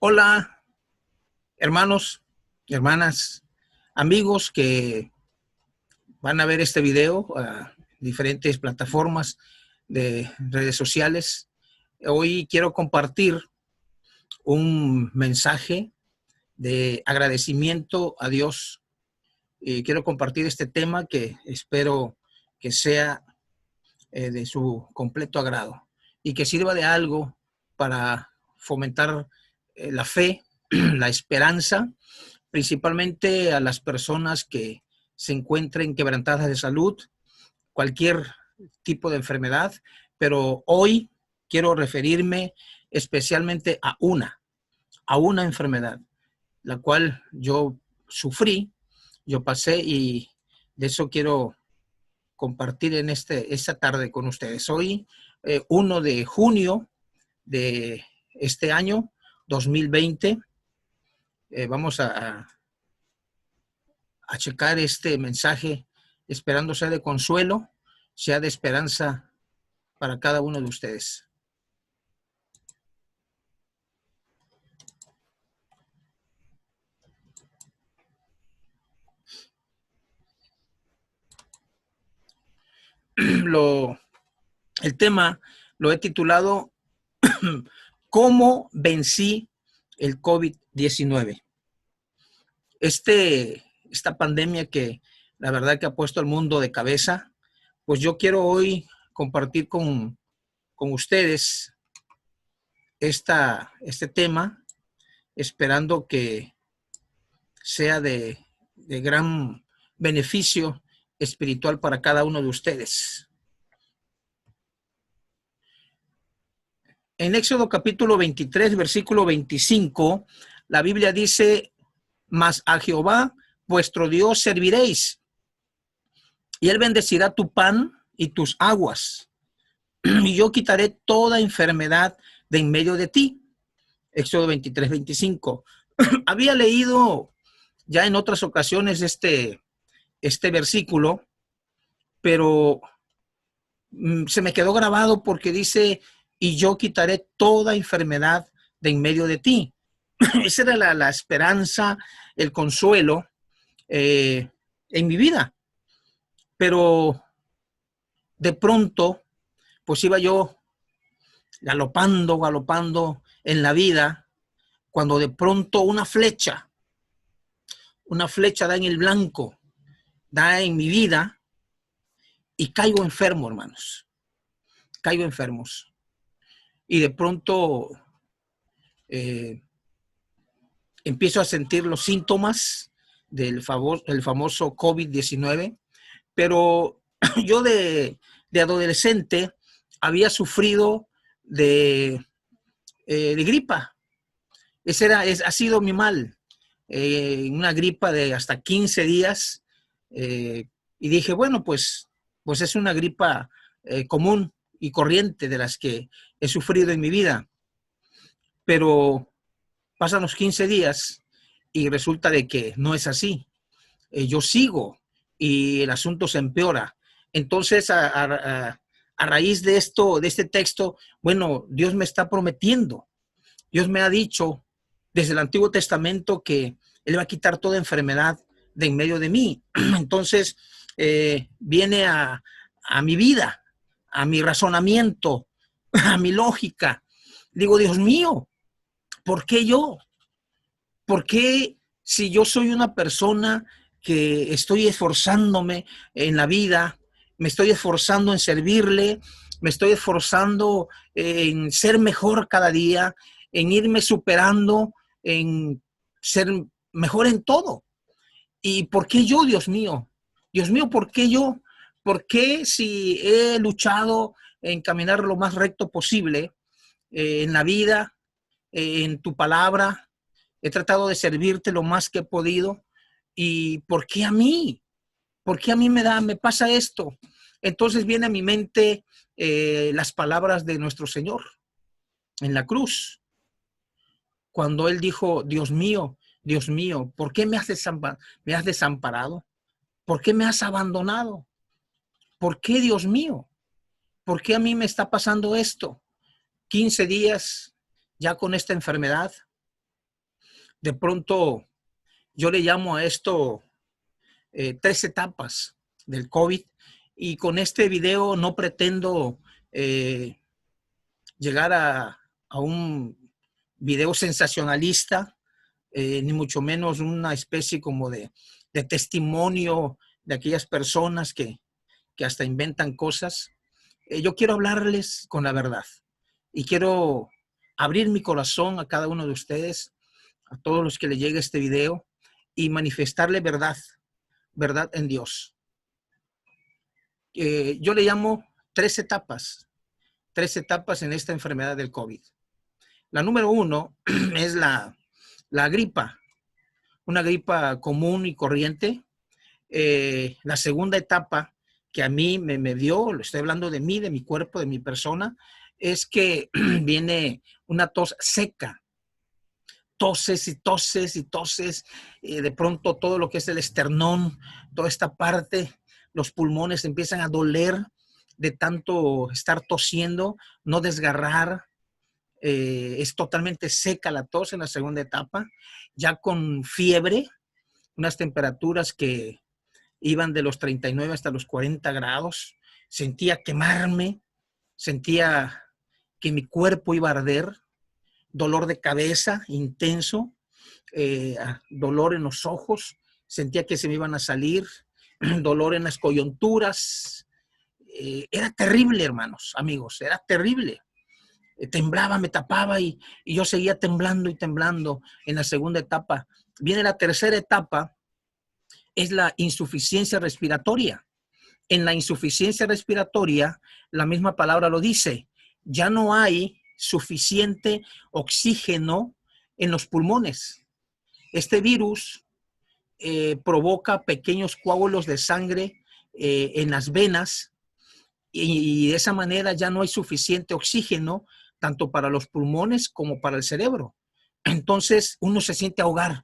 Hola, hermanos, hermanas, amigos que van a ver este video a diferentes plataformas de redes sociales. Hoy quiero compartir un mensaje de agradecimiento a Dios. Y quiero compartir este tema que espero que sea de su completo agrado y que sirva de algo para fomentar la fe, la esperanza, principalmente a las personas que se encuentren quebrantadas de salud, cualquier tipo de enfermedad, pero hoy quiero referirme especialmente a una enfermedad, la cual yo sufrí, yo pasé y de eso quiero compartir en esta tarde con ustedes. Hoy, 1 de junio de este año 2020, vamos a checar este mensaje, esperando sea de consuelo, sea de esperanza para cada uno de ustedes. El tema lo he titulado ¿Cómo vencí el COVID-19? Esta pandemia que la verdad que ha puesto al mundo de cabeza, pues yo quiero hoy compartir con ustedes este tema, esperando que sea de gran beneficio espiritual para cada uno de ustedes. En Éxodo capítulo 23, versículo 25, la Biblia dice: mas a Jehová vuestro Dios serviréis, y él bendecirá tu pan y tus aguas, y yo quitaré toda enfermedad de en medio de ti. Éxodo 23, 25. Había leído ya en otras ocasiones este versículo, pero se me quedó grabado porque dice: y yo quitaré toda enfermedad de en medio de ti. Esa era la esperanza, el consuelo en mi vida. Pero de pronto, pues iba yo galopando en la vida, cuando de pronto una flecha da en el blanco, da en mi vida, y caigo enfermo, hermanos. Caigo enfermos. Y de pronto empiezo a sentir los síntomas del famoso COVID-19, pero yo de adolescente había sufrido de gripa. Ha sido mi mal. Una gripa de hasta 15 días. Y dije, bueno, pues es una gripa común y corriente de las que he sufrido en mi vida. Pero pasan los 15 días y resulta de que no es así. Yo sigo y el asunto se empeora. Entonces, a raíz de este texto, bueno, Dios me está prometiendo. Dios me ha dicho desde el Antiguo Testamento que Él va a quitar toda enfermedad de en medio de mí. Entonces, viene a mi vida, a mi razonamiento, a mi lógica. Digo, Dios mío, ¿por qué yo? ¿Por qué, si yo soy una persona que estoy esforzándome en la vida, me estoy esforzando en servirle, me estoy esforzando en ser mejor cada día, en irme superando, en ser mejor en todo? ¿Y por qué yo, Dios mío? Dios mío, ¿por qué yo? ¿Por qué, si he luchado en caminar lo más recto posible en la vida, en tu palabra? He tratado de servirte lo más que he podido. ¿Y por qué a mí? ¿Por qué a mí me pasa esto? Entonces viene a mi mente las palabras de nuestro Señor en la cruz, cuando Él dijo: Dios mío, ¿por qué me has desamparado? ¿Por qué me has abandonado? ¿Por qué, Dios mío? ¿Por qué a mí me está pasando esto? 15 días ya con esta enfermedad. De pronto, yo le llamo a esto 3 etapas del COVID, y con este video no pretendo eh, llegar a un video sensacionalista, ni mucho menos una especie como de testimonio de aquellas personas que hasta inventan cosas. Yo quiero hablarles con la verdad y quiero abrir mi corazón a cada uno de ustedes, a todos los que le llegue este video, y manifestarle verdad, verdad en Dios. Yo le llamo 3 etapas en esta enfermedad del COVID. La número 1 es la gripa, una gripa común y corriente. La segunda etapa que a mí me dio, lo estoy hablando de mí, de mi cuerpo, de mi persona, es que viene una tos seca. Toses y toses y toses, de pronto todo lo que es el esternón, toda esta parte, los pulmones empiezan a doler de tanto estar tosiendo, no desgarrar. Es totalmente seca la tos en la segunda etapa, ya con fiebre, unas temperaturas que iban de los 39 hasta los 40 grados. Sentía quemarme, sentía que mi cuerpo iba a arder, dolor de cabeza intenso, dolor en los ojos, sentía que se me iban a salir, dolor en las coyunturas. Era terrible, hermanos, amigos, era terrible. Temblaba, me tapaba y yo seguía temblando y temblando en la segunda etapa. Viene la tercera etapa, es la insuficiencia respiratoria. En la insuficiencia respiratoria, la misma palabra lo dice, ya no hay suficiente oxígeno en los pulmones. Este virus provoca pequeños coágulos de sangre en las venas, y de esa manera ya no hay suficiente oxígeno tanto para los pulmones como para el cerebro. Entonces uno se siente ahogar,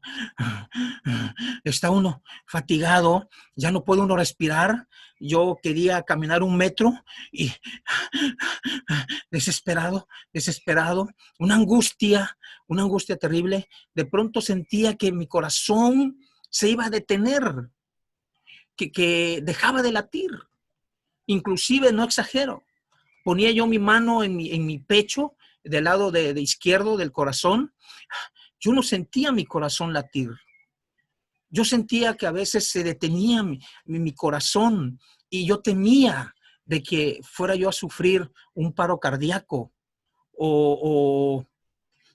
está uno fatigado, ya no puede uno respirar. Yo quería caminar 1 metro y desesperado, desesperado, una angustia terrible. De pronto sentía que mi corazón se iba a detener, que dejaba de latir. Inclusive, no exagero, ponía yo mi mano en mi pecho, del lado de izquierdo del corazón. Yo no sentía mi corazón latir. Yo sentía que a veces se detenía mi corazón, y yo temía de que fuera yo a sufrir un paro cardíaco, o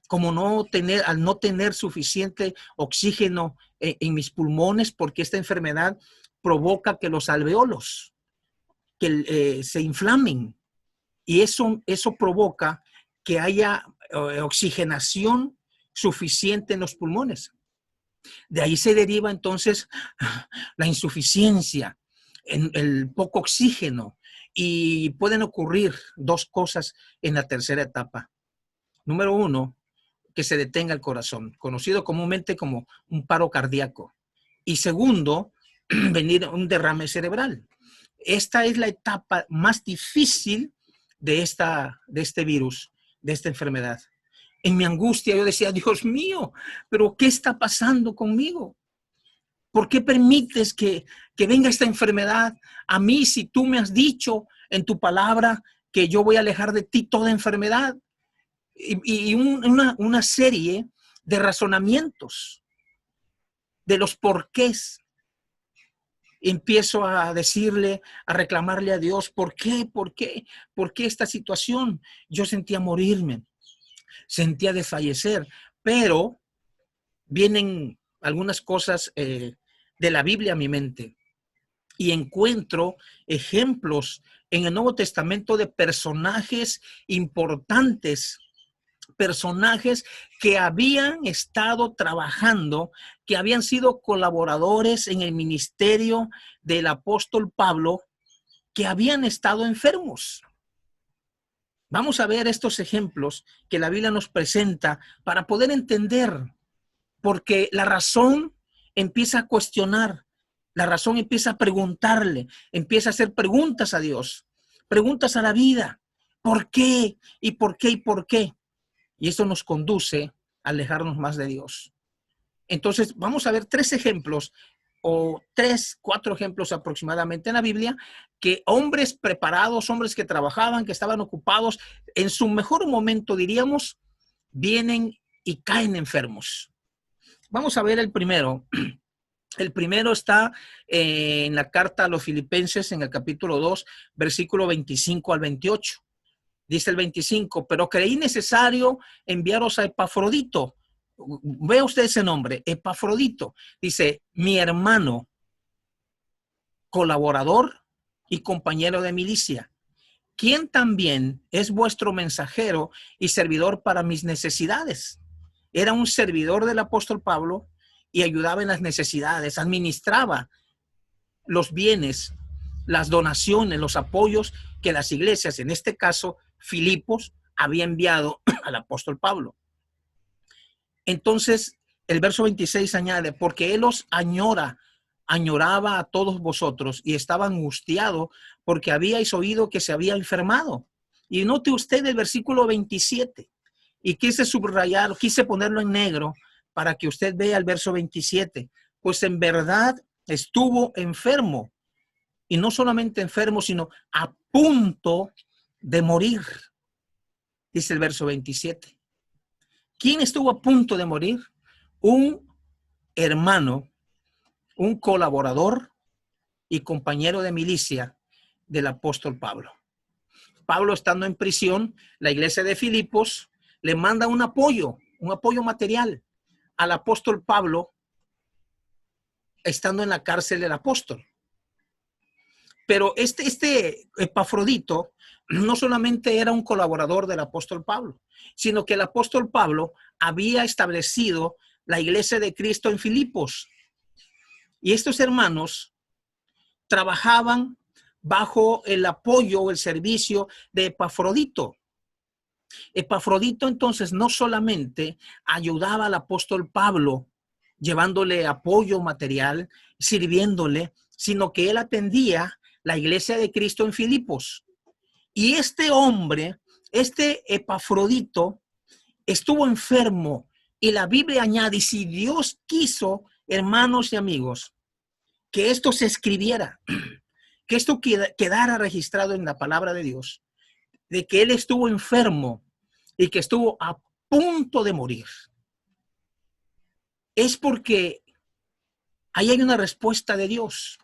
como al no tener suficiente oxígeno en mis pulmones, porque esta enfermedad provoca que los alveolos se inflamen, y eso provoca que haya oxigenación suficiente en los pulmones. De ahí se deriva entonces la insuficiencia, el poco oxígeno, y pueden ocurrir 2 cosas en la tercera etapa. Número 1, que se detenga el corazón, conocido comúnmente como un paro cardíaco. Y segundo, venir un derrame cerebral. Esta es la etapa más difícil de este virus, de esta enfermedad. En mi angustia yo decía, Dios mío, ¿pero qué está pasando conmigo? ¿Por qué permites que venga esta enfermedad a mí, si tú me has dicho en tu palabra que yo voy a alejar de ti toda enfermedad? Y una serie de razonamientos, de los porqués. Empiezo a decirle, a reclamarle a Dios, ¿por qué? ¿Por qué? ¿Por qué esta situación? Yo sentía morirme, sentía desfallecer, pero vienen algunas cosas de la Biblia a mi mente, y encuentro ejemplos en el Nuevo Testamento de personajes importantes, personajes que habían estado trabajando, que habían sido colaboradores en el ministerio del apóstol Pablo, que habían estado enfermos. Vamos a ver estos ejemplos que la Biblia nos presenta para poder entender, porque la razón empieza a cuestionar, la razón empieza a preguntarle, empieza a hacer preguntas a Dios, preguntas a la vida. ¿Por qué? ¿Y por qué? ¿Y por qué? Y esto nos conduce a alejarnos más de Dios. Entonces, vamos a ver tres ejemplos o tres, cuatro ejemplos aproximadamente en la Biblia, que hombres preparados, hombres que trabajaban, que estaban ocupados, en su mejor momento, diríamos, vienen y caen enfermos. Vamos a ver el primero. El primero está en la carta a los Filipenses, en el capítulo 2, versículo 25 al 28. Dice el 25, pero creí necesario enviaros a Epafrodito. Vea usted ese nombre, Epafrodito. Dice, mi hermano, colaborador y compañero de milicia, quien también es vuestro mensajero y servidor para mis necesidades. Era un servidor del apóstol Pablo y ayudaba en las necesidades, administraba los bienes, las donaciones, los apoyos que las iglesias, en este caso Filipos, había enviado al apóstol Pablo. Entonces, el verso 26 añade, porque él os añoraba a todos vosotros y estaba angustiado porque habíais oído que se había enfermado. Y note usted el versículo 27. Y quise subrayar, quise ponerlo en negro para que usted vea el verso 27. Pues en verdad estuvo enfermo. Y no solamente enfermo, sino a punto de morir. Dice el verso 27. ¿Quién estuvo a punto de morir? Un hermano, un colaborador y compañero de milicia del apóstol Pablo. Pablo, estando en prisión, la iglesia de Filipos le manda un apoyo material al apóstol Pablo, estando en la cárcel del apóstol. Pero este Epafrodito no solamente era un colaborador del apóstol Pablo, sino que el apóstol Pablo había establecido la iglesia de Cristo en Filipos. Y estos hermanos trabajaban bajo el apoyo, el servicio de Epafrodito. Epafrodito entonces no solamente ayudaba al apóstol Pablo, llevándole apoyo material, sirviéndole, sino que él atendía la iglesia de Cristo en Filipos. Y este hombre, este Epafrodito, estuvo enfermo y la Biblia añade, si Dios quiso, hermanos y amigos, que esto se escribiera, que esto quedara registrado en la palabra de Dios, de que él estuvo enfermo y que estuvo a punto de morir, es porque ahí hay una respuesta de Dios,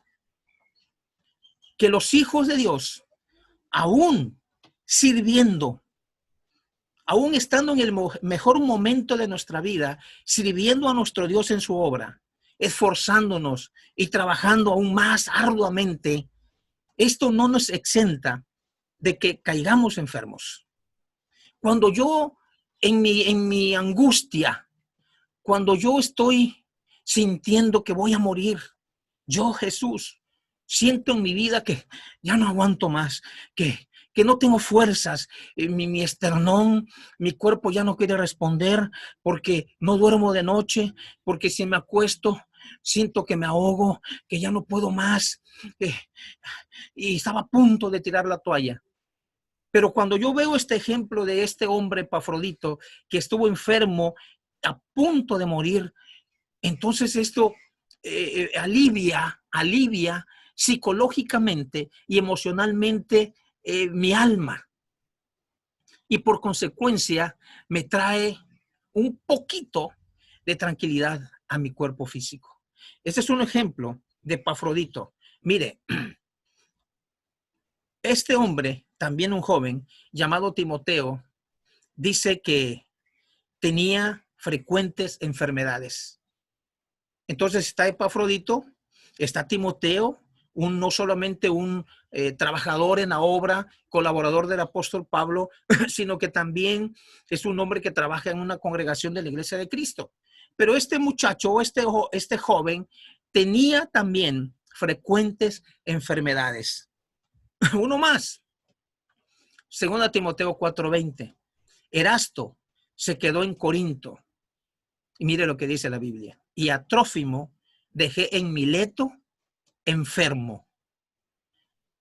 que los hijos de Dios, aún sirviendo, aún estando en el mejor momento de nuestra vida, sirviendo a nuestro Dios en su obra, esforzándonos y trabajando aún más arduamente, esto no nos exenta de que caigamos enfermos. Cuando yo, en mi angustia, cuando yo estoy sintiendo que voy a morir, yo, Jesús, siento en mi vida que ya no aguanto más, que no tengo fuerzas, mi esternón, mi cuerpo ya no quiere responder porque no duermo de noche, porque si me acuesto, siento que me ahogo, que ya no puedo más, y estaba a punto de tirar la toalla. Pero cuando yo veo este ejemplo de este hombre Epafrodito que estuvo enfermo, a punto de morir, entonces esto alivia psicológicamente y emocionalmente mi alma. Y por consecuencia me trae un poquito de tranquilidad a mi cuerpo físico. Este es un ejemplo de Epafrodito. Mire, este hombre, también un joven llamado Timoteo, dice que tenía frecuentes enfermedades. Entonces está Epafrodito, está Timoteo, no solamente un trabajador en la obra, colaborador del apóstol Pablo, sino que también es un hombre que trabaja en una congregación de la Iglesia de Cristo. Pero este muchacho, este joven, tenía también frecuentes enfermedades. Uno más, 2 Timoteo 4:20. Erasto se quedó en Corinto. Y mire lo que dice la Biblia. Y a Trófimo dejé en Mileto enfermo.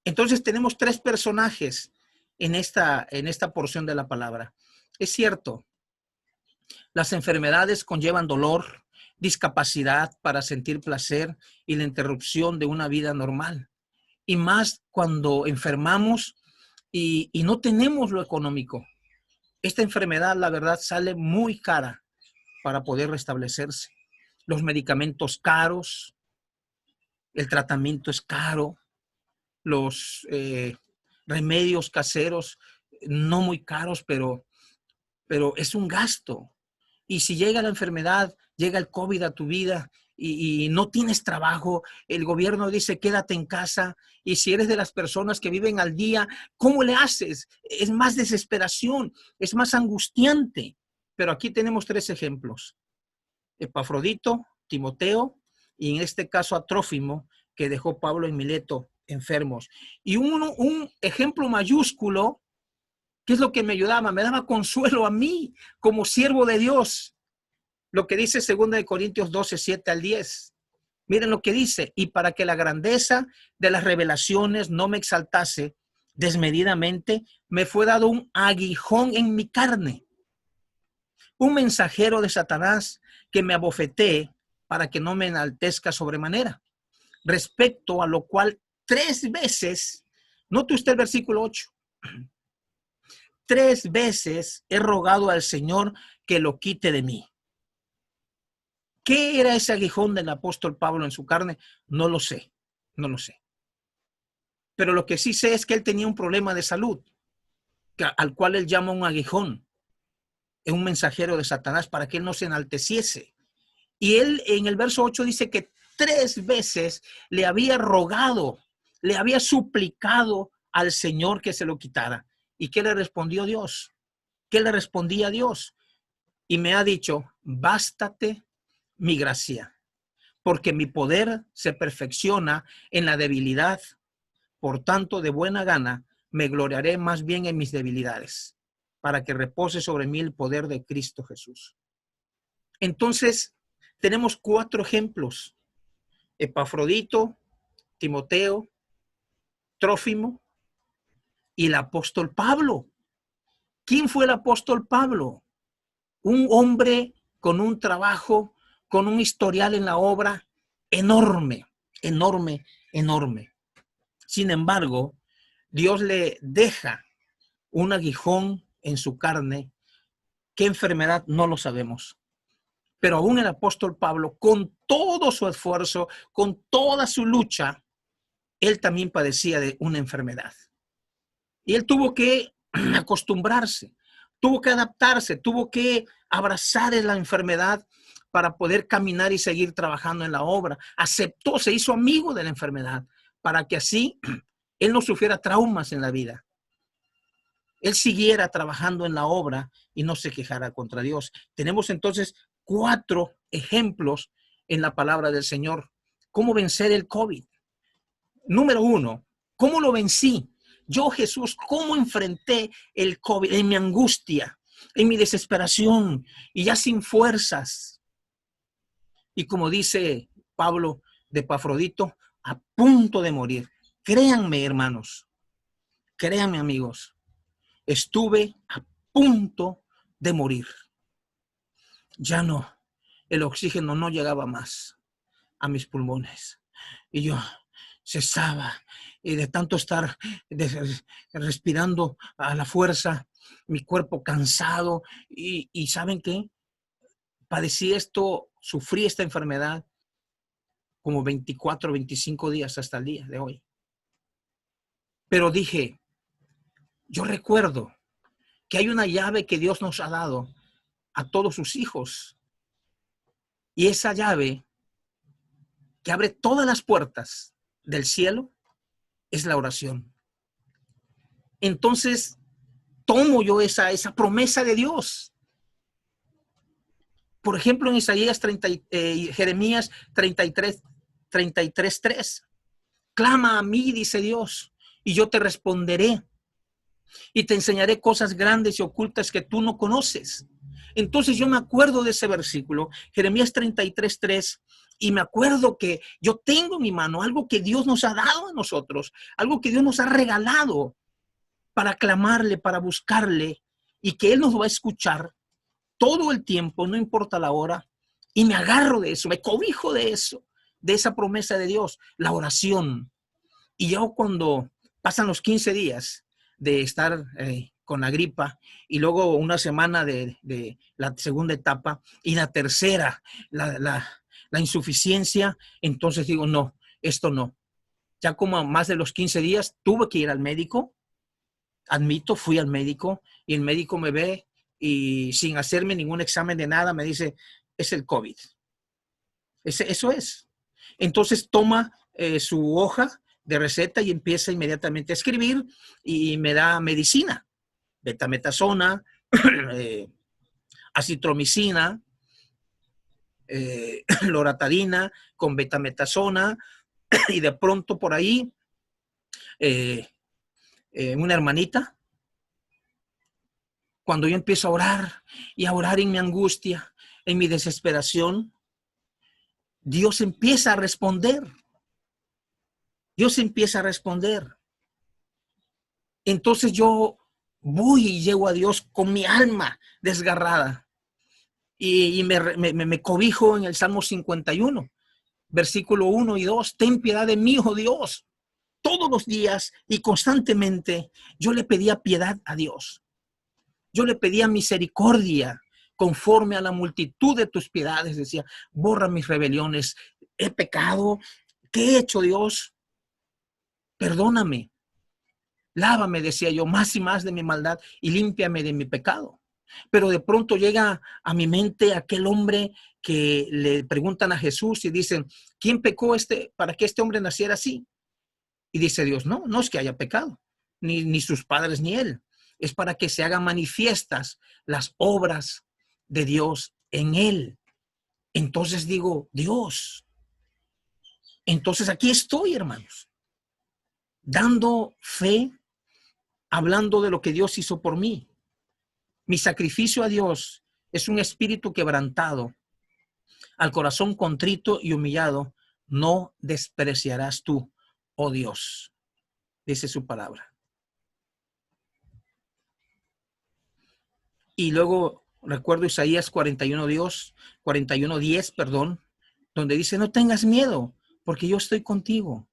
Entonces tenemos tres personajes en esta porción de la palabra. Es cierto, las enfermedades conllevan dolor, discapacidad para sentir placer y la interrupción de una vida normal. Y más cuando enfermamos y no tenemos lo económico. Esta enfermedad, la verdad, sale muy cara para poder restablecerse. Los medicamentos caros, el tratamiento es caro, los remedios caseros no muy caros, pero es un gasto. Y si llega la enfermedad, llega el COVID a tu vida y no tienes trabajo, el gobierno dice quédate en casa, y si eres de las personas que viven al día, ¿cómo le haces? Es más desesperación, es más angustiante. Pero aquí tenemos tres ejemplos: Epafrodito, Timoteo y en este caso a Trófimo, que dejó Pablo en Mileto enfermos. Y un ejemplo mayúsculo, ¿qué es lo que me ayudaba? Me daba consuelo a mí como siervo de Dios. Lo que dice 2 Corintios 12, 7 al 10. Miren lo que dice: y para que la grandeza de las revelaciones no me exaltase desmedidamente, me fue dado un aguijón en mi carne, un mensajero de Satanás que me abofetee para que no me enaltezca sobremanera. Respecto a lo cual 3 veces, note usted el versículo 8, 3 veces he rogado al Señor que lo quite de mí. ¿Qué era ese aguijón del apóstol Pablo en su carne? No lo sé, no lo sé. Pero lo que sí sé es que él tenía un problema de salud, al cual él llama un aguijón, es un mensajero de Satanás para que él no se enalteciese. Y él en el verso 8 dice que 3 veces le había rogado, le había suplicado al Señor que se lo quitara. ¿Y qué le respondió Dios? ¿Qué le respondía a Dios? Y me ha dicho: bástate mi gracia, porque mi poder se perfecciona en la debilidad. Por tanto, de buena gana me gloriaré más bien en mis debilidades, para que repose sobre mí el poder de Cristo Jesús. Entonces, tenemos 4 ejemplos: Epafrodito, Timoteo, Trófimo y el apóstol Pablo. ¿Quién fue el apóstol Pablo? Un hombre con un trabajo, con un historial en la obra enorme, enorme, enorme. Sin embargo, Dios le deja un aguijón en su carne. ¿Qué enfermedad? No lo sabemos. Pero aún el apóstol Pablo, con todo su esfuerzo, con toda su lucha, él también padecía de una enfermedad. Y él tuvo que acostumbrarse, tuvo que adaptarse, tuvo que abrazar la enfermedad para poder caminar y seguir trabajando en la obra. Aceptó, se hizo amigo de la enfermedad para que así él no sufriera traumas en la vida. Él siguiera trabajando en la obra y no se quejara contra Dios. Tenemos entonces 4 ejemplos en la palabra del Señor. ¿Cómo vencer el COVID? Número 1, ¿cómo lo vencí? Yo, Jesús, ¿cómo enfrenté el COVID en mi angustia, en mi desesperación y ya sin fuerzas? Y como dice Pablo de Epafrodito, a punto de morir. Créanme, hermanos, créanme, amigos, estuve a punto de morir. Ya no, el oxígeno no llegaba más a mis pulmones. Y yo cesaba, y de tanto estar respirando a la fuerza, mi cuerpo cansado. Y ¿saben qué? Padecí esto, sufrí esta enfermedad como 24, 25 días hasta el día de hoy. Pero dije, yo recuerdo que hay una llave que Dios nos ha dado a todos sus hijos. Y esa llave que abre todas las puertas del cielo es la oración. Entonces, tomo yo esa promesa de Dios. Por ejemplo, en Isaías Jeremías 33:3. Clama a mí, dice Dios, y yo te responderé y te enseñaré cosas grandes y ocultas que tú no conoces. Entonces yo me acuerdo de ese versículo, Jeremías 33:3, y me acuerdo que yo tengo en mi mano algo que Dios nos ha dado a nosotros, algo que Dios nos ha regalado para clamarle, para buscarle, y que Él nos va a escuchar todo el tiempo, no importa la hora Y me agarro de eso, me cobijo de eso, de esa promesa de Dios, la oración. Y yo cuando pasan los 15 días de estar con la gripa y luego una semana de la segunda etapa y la tercera, la insuficiencia, entonces digo, no, esto no. Ya como a más de los 15 días tuve que ir al médico, admito, fui al médico y el médico me ve y sin hacerme ningún examen de nada me dice, es el COVID. Eso es. Entonces toma su hoja de receta y empieza inmediatamente a escribir y me da medicina, betametasona, acitromicina, loratadina con betametasona y de pronto por ahí una hermanita, cuando yo empiezo a orar y a orar en mi angustia, en mi desesperación, Dios empieza a responder. Dios empieza a responder. Entonces yo voy y llego a Dios con mi alma desgarrada y me cobijo en el Salmo 51, versículo 1 y 2. Ten piedad de mí, oh Dios. Todos los días y constantemente yo le pedía piedad a Dios. Yo le pedía misericordia conforme a la multitud de tus piedades. Decía, borra mis rebeliones. He pecado. ¿Qué he hecho, Dios? Perdóname. Lávame, decía yo, más y más de mi maldad y límpiame de mi pecado. Pero de pronto llega a mi mente aquel hombre que le preguntan a Jesús y dicen, ¿quién pecó para que este hombre naciera así? Y dice Dios, no, no es que haya pecado, ni sus padres ni él. Es para que se hagan manifiestas las obras de Dios en él. Entonces digo, Dios. Entonces aquí estoy, hermanos, dando fe, hablando de lo que Dios hizo por mí. Mi sacrificio a Dios es un espíritu quebrantado. Al corazón contrito y humillado, no despreciarás tú, oh Dios, dice su palabra. Y luego recuerdo Isaías 41:10, perdón, donde dice, no tengas miedo, porque yo estoy contigo.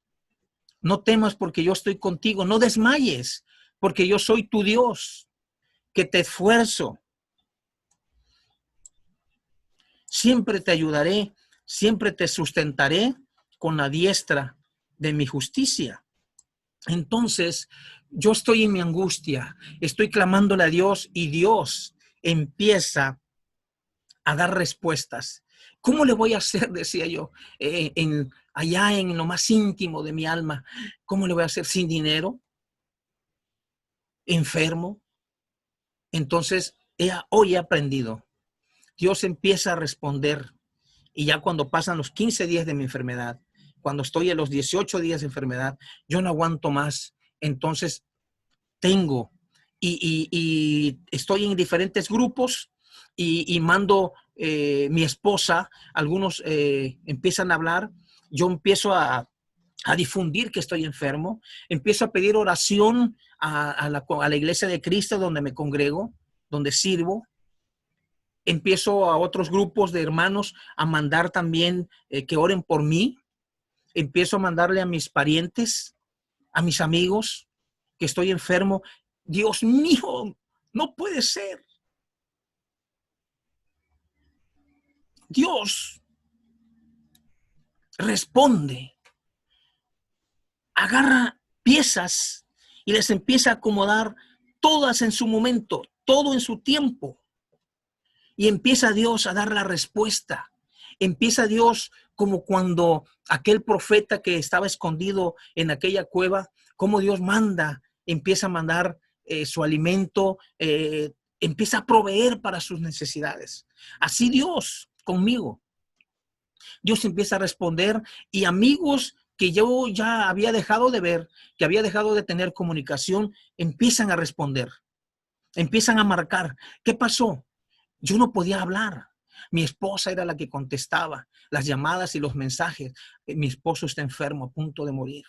No temas, porque yo estoy contigo. No desmayes, porque yo soy tu Dios, que te esfuerzo. Siempre te ayudaré, siempre te sustentaré con la diestra de mi justicia. Entonces, yo estoy en mi angustia, estoy clamándole a Dios y Dios empieza a dar respuestas. ¿Cómo le voy a hacer? Decía yo, allá en lo más íntimo de mi alma. ¿Cómo le voy a hacer sin dinero? ¿Enfermo? Entonces, hoy he aprendido. Dios empieza a responder y ya cuando pasan los 15 días de mi enfermedad, cuando estoy en los 18 días de enfermedad, yo no aguanto más. Entonces, tengo y estoy en diferentes grupos y mando mi esposa, algunos empiezan a hablar, yo empiezo a difundir que estoy enfermo, empiezo a pedir oración a la iglesia de Cristo donde me congrego, donde sirvo. Empiezo a otros grupos de hermanos a mandar también que oren por mí. Empiezo a mandarle a mis parientes, a mis amigos, que estoy enfermo. Dios mío, no puede ser. Dios responde, agarra piezas y les empieza a acomodar todas en su momento, todo en su tiempo. Y empieza Dios a dar la respuesta. Empieza Dios como cuando aquel profeta que estaba escondido en aquella cueva, como Dios empieza a mandar su alimento, empieza a proveer para sus necesidades. Así Dios conmigo. Dios empieza a responder y amigos que yo ya había dejado de ver, que había dejado de tener comunicación, empiezan a responder, empiezan a marcar. ¿Qué pasó? Yo no podía hablar. Mi esposa era la que contestaba las llamadas y los mensajes. Mi esposo está enfermo, a punto de morir.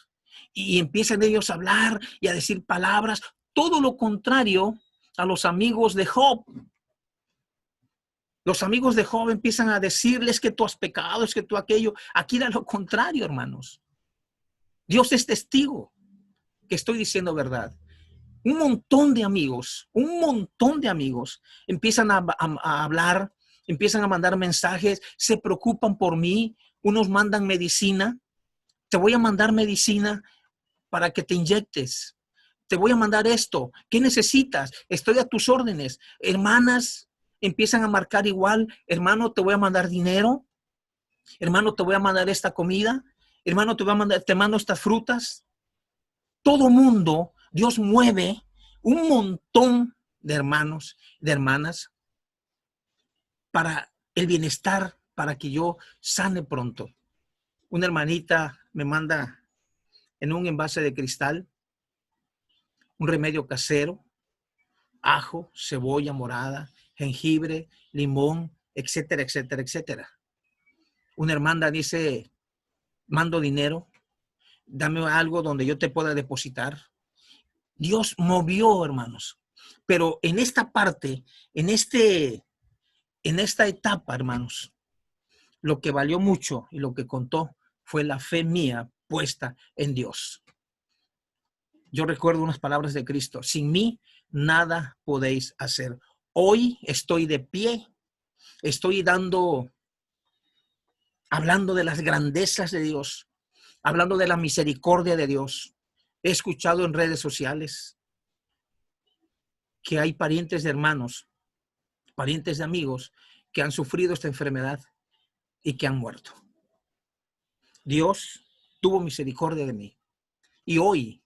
Y empiezan ellos a hablar y a decir palabras, todo lo contrario a los amigos de Job. Los amigos de Job empiezan a decirles que tú has pecado, es que tú aquello. Aquí era lo contrario, hermanos. Dios es testigo que estoy diciendo verdad. Un montón de amigos empiezan a hablar, empiezan a mandar mensajes, se preocupan por mí, unos mandan medicina. Te voy a mandar medicina para que te inyectes. Te voy a mandar esto. ¿Qué necesitas? Estoy a tus órdenes. Hermanas empiezan a marcar igual. Hermano, te voy a mandar dinero. Hermano, te voy a mandar esta comida. Hermano, te mando estas frutas. Todo mundo, Dios mueve un montón de hermanos, de hermanas, para el bienestar, para que yo sane pronto. Una hermanita me manda en un envase de cristal un remedio casero, ajo, cebolla morada, jengibre, limón, etcétera, etcétera, etcétera. Una hermana dice, mando dinero, dame algo donde yo te pueda depositar. Dios movió, hermanos. Pero en esta parte, en esta etapa, hermanos, lo que valió mucho y lo que contó fue la fe mía puesta en Dios. Yo recuerdo unas palabras de Cristo: sin mí nada podéis hacer. Hoy estoy de pie, estoy hablando de las grandezas de Dios, hablando de la misericordia de Dios. He escuchado en redes sociales que hay parientes de hermanos, parientes de amigos que han sufrido esta enfermedad y que han muerto. Dios tuvo misericordia de mí y hoy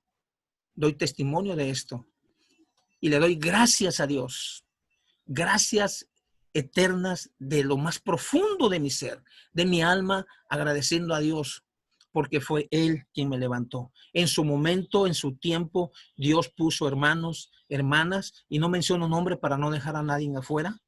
doy testimonio de esto y le doy gracias a Dios, gracias eternas de lo más profundo de mi ser, de mi alma, agradeciendo a Dios porque fue Él quien me levantó. En su momento, en su tiempo, Dios puso hermanos, hermanas, y no menciono nombre para no dejar a nadie afuera.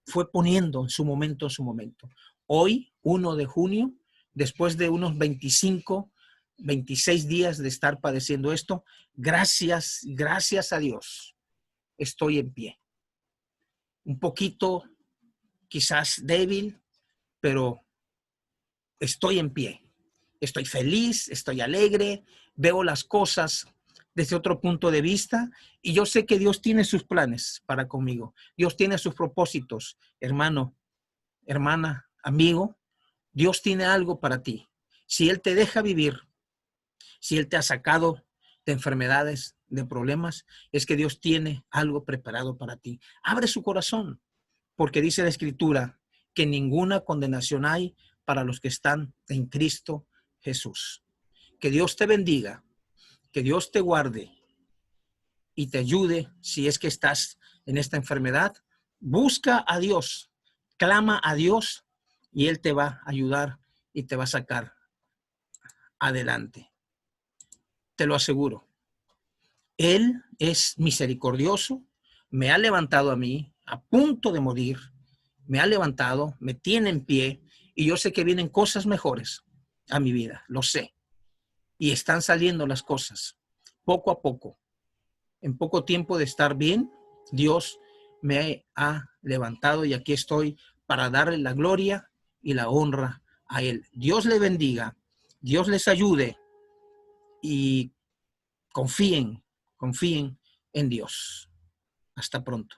Fue poniendo en su momento, en su momento. Hoy, 1 de junio, después de unos 25, 26 días de estar padeciendo esto, gracias a Dios, estoy en pie. Un poquito, quizás débil, pero estoy en pie. Estoy feliz, estoy alegre, veo las cosas desde otro punto de vista y yo sé que Dios tiene sus planes para conmigo. Dios tiene sus propósitos, hermano, hermana, amigo. Dios tiene algo para ti. Si Él te deja vivir, si Él te ha sacado de enfermedades, de problemas, es que Dios tiene algo preparado para ti. Abre su corazón, porque dice la Escritura que ninguna condenación hay para los que están en Cristo Jesús. Que Dios te bendiga, que Dios te guarde y te ayude si es que estás en esta enfermedad. Busca a Dios, clama a Dios y Él te va a ayudar y te va a sacar adelante. Te lo aseguro. Él es misericordioso, me ha levantado a mí a punto de morir, me ha levantado, me tiene en pie y yo sé que vienen cosas mejores a mi vida, lo sé. Y están saliendo las cosas poco a poco. En poco tiempo de estar bien, Dios me ha levantado y aquí estoy para darle la gloria y la honra a Él. Dios le bendiga, Dios les ayude y confíen en Dios. Hasta pronto.